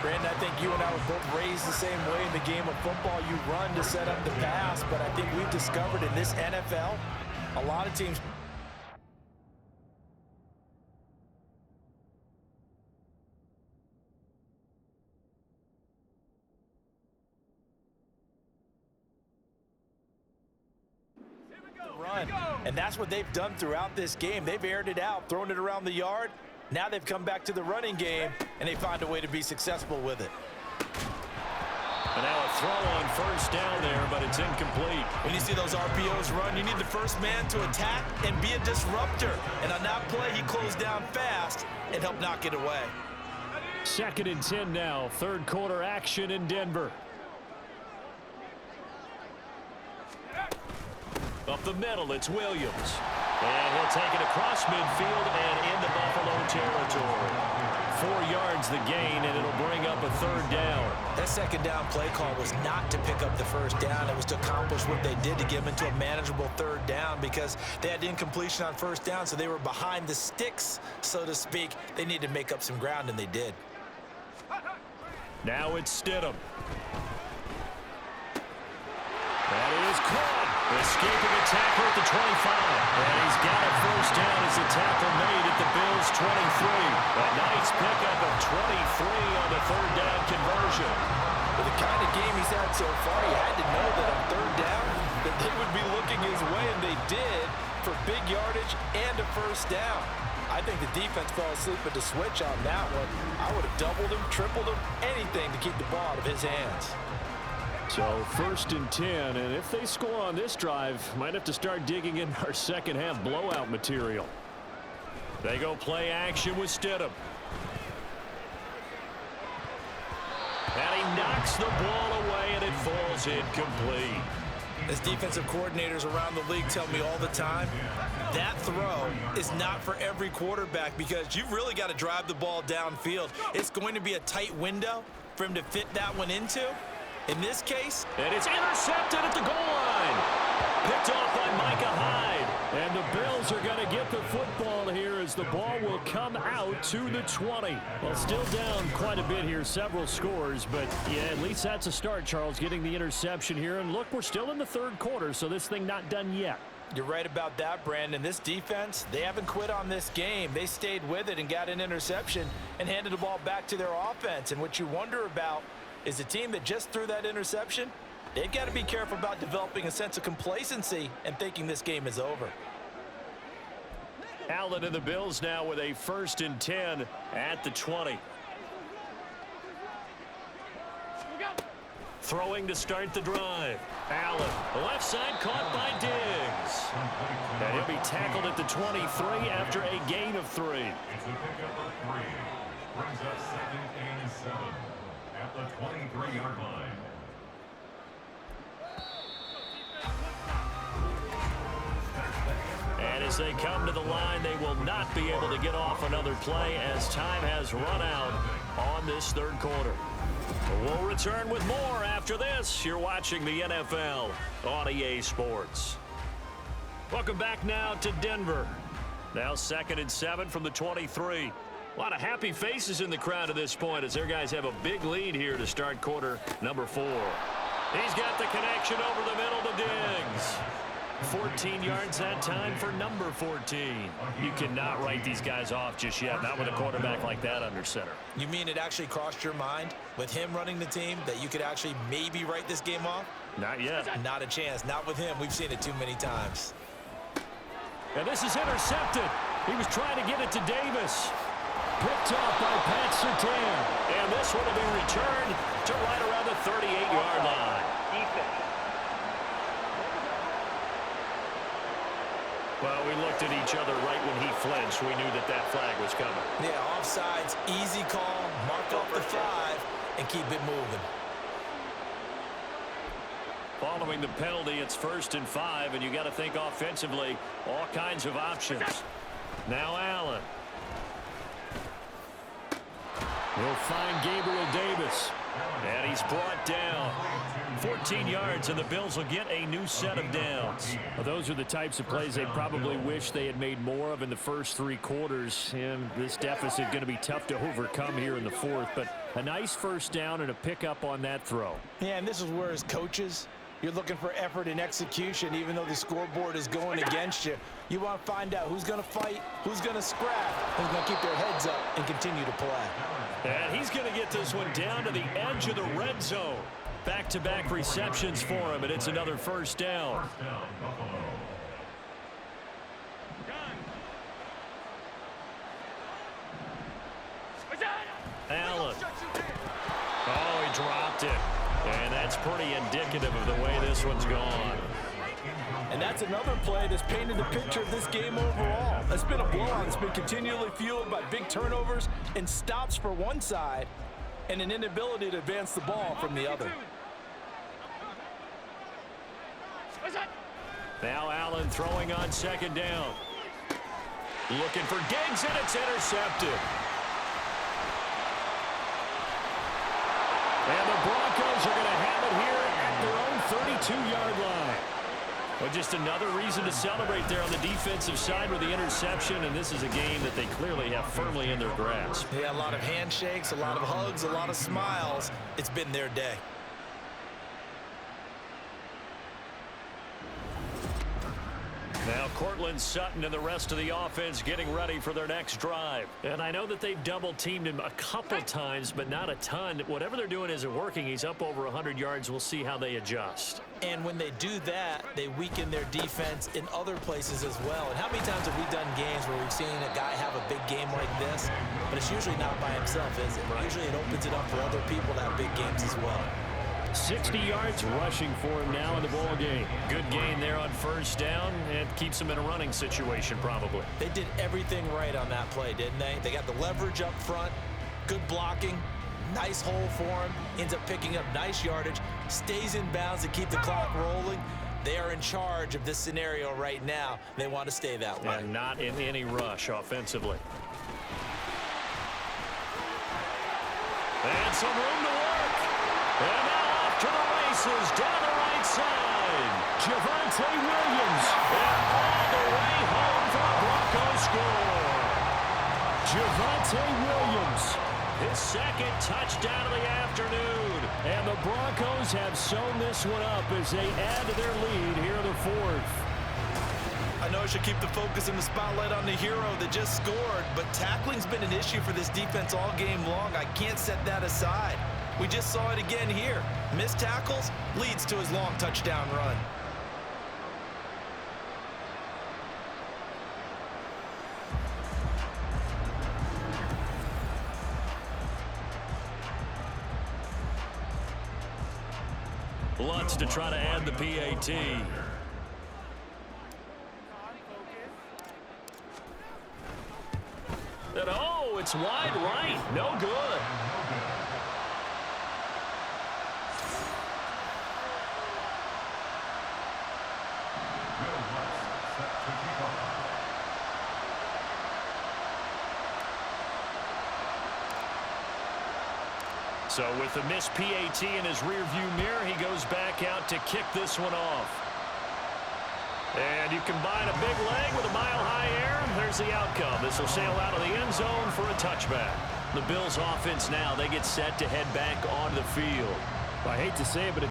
Brandon, I think you and I were both raised the same way in the game of football. You run to set up the pass, but I think we've discovered in this NFL, a lot of teams run, and that's what they've done throughout this game. They've aired it out, thrown it around the yard. Now they've come back to the running game, and they find a way to be successful with it. And now a throw on first down there, but it's incomplete. When you see those RPOs run, you need the first man to attack and be a disruptor. And on that play, he closed down fast and helped knock it away. 2nd and 10 now, third quarter action in Denver. Up the middle, it's Williams. And he'll take it across midfield and into Buffalo territory. 4 yards the gain, and it'll bring up a third down. That second down play call was not to pick up the first down. It was to accomplish what they did to get them into a manageable third down because they had incompletion on first down, so they were behind the sticks, so to speak. They needed to make up some ground, and they did. Now it's Stidham. That is caught. Escaping a tackle at the 25. And he's got a first down as the tackle made at the Bills' 23. A nice pickup of 23 on the third down conversion. With the kind of game he's had so far, he had to know that on third down that they would be looking his way, and they did for big yardage and a first down. I think the defense fell asleep at the switch on that one. I would have doubled him, tripled him, anything to keep the ball out of his hands. So 1st and 10, and if they score on this drive, might have to start digging in our second half blowout material. They go play action with Stidham. And he knocks the ball away, and it falls incomplete. As defensive coordinators around the league tell me all the time, that throw is not for every quarterback because you've really got to drive the ball downfield. It's going to be a tight window for him to fit that one into. In this case, and it's intercepted at the goal line. Picked off by Micah Hyde. And the Bills are going to get the football here as the ball will come out to the 20. Well, still down quite a bit here, several scores, but yeah, at least that's a start, Charles, getting the interception here. And look, we're still in the third quarter, so this thing not done yet. You're right about that, Brandon. This defense, they haven't quit on this game. They stayed with it and got an interception and handed the ball back to their offense. And what you wonder about is the team that just threw that interception, they've got to be careful about developing a sense of complacency and thinking this game is over. Allen and the Bills now with a 1st and 10 at the 20. Throwing to start the drive. Allen, the left side caught by Diggs. And he'll be tackled at the 23 after a gain of 3. It's a pickup of 3. Brings us 2nd and 7 at the 23-yard line. And as they come to the line, they will not be able to get off another play as time has run out on this third quarter. We'll return with more after this. You're watching the NFL on EA Sports. Welcome back now to Denver. Now 2nd and 7 from the 23. A lot of happy faces in the crowd at this point as their guys have a big lead here to start quarter number 4. He's got the connection over the middle to Diggs. 14 yards that time for number 14. You cannot write these guys off just yet, not with a quarterback like that under center. You mean it actually crossed your mind with him running the team that you could actually maybe write this game off? Not yet. Not a chance. Not with him. We've seen it too many times. And this is intercepted. He was trying to get it to Davis. Picked off by Pat Surtain. And this one will be returned to right around the 38-yard line. Well, we looked at each other right when he flinched. We knew that that flag was coming. Yeah, offsides, easy call, mark off the 5, and keep it moving. Following the penalty, it's 1st and 5, and you got to think offensively, all kinds of options. Now Allen. We'll find Gabriel Davis. And he's brought down. 14 yards, and the Bills will get a new set of downs. Well, those are the types of plays they probably wish they had made more of in the first 3 quarters. And this deficit going to be tough to overcome here in the 4th. But A nice first down and a pickup on that throw. Yeah, and this is where as coaches, you're looking for effort and execution, even though the scoreboard is going against you. You want to find out who's going to fight, who's going to scrap, who's going to keep their heads up and continue to play. And he's going to get this one down to the edge of the red zone. Back-to-back receptions for him, and it's another first down. Allen. Oh, he dropped it. And that's pretty indicative of the way this one's gone. And that's another play that's painted the picture of this game overall. It's been a blowout. It's been continually fueled by big turnovers and stops for one side and an inability to advance the ball from the other. Now Allen throwing on second down. Looking for Diggs, and it's intercepted. And the Broncos are going to have it here at their own 32-yard line. Well, just another reason to celebrate there on the defensive side with the interception, and this is a game that they clearly have firmly in their grasp. Yeah, a lot of handshakes, a lot of hugs, a lot of smiles. It's been their day. Now Cortland Sutton and the rest of the offense getting ready for their next drive. And I know that they've double-teamed him a couple times, but not a ton. Whatever they're doing isn't working. He's up over 100 yards. We'll see how they adjust. And when they do that, they weaken their defense in other places as well. And how many times have we done games where we've seen a guy have a big game like this, but it's usually not by himself, is it? Right. Usually it opens it up for other people to have big games as well. 60 yards rushing for him now in the ball game. Good gain there on first down, and keeps him in a running situation probably. They did everything right on that play, didn't they? They got the leverage up front, good blocking, nice hole for him, ends up picking up nice yardage, stays in bounds to keep the clock rolling. They are in charge of this scenario right now. They want to stay that way. And not in any rush offensively. And some room to work. And now off to the races down the right side. Javonte Williams. And all the way home for a Broncos score. Javonte Williams. His second touchdown of the afternoon. And the Broncos have sewn this one up as they add to their lead here in the fourth. I know I should keep the focus and the spotlight on the hero that just scored, but tackling's been an issue for this defense all game long. I can't set that aside. We just saw it again here. Missed tackles leads to his long touchdown run. Lutz to try to add the PAT. And oh, it's wide right. No good. So with the missed PAT in his rearview mirror, he goes back out to kick this one off. And you combine a big leg with a mile-high air, there's the outcome. This will sail out of the end zone for a touchback. The Bills offense now, they get set to head back onto the field. I hate to say it, but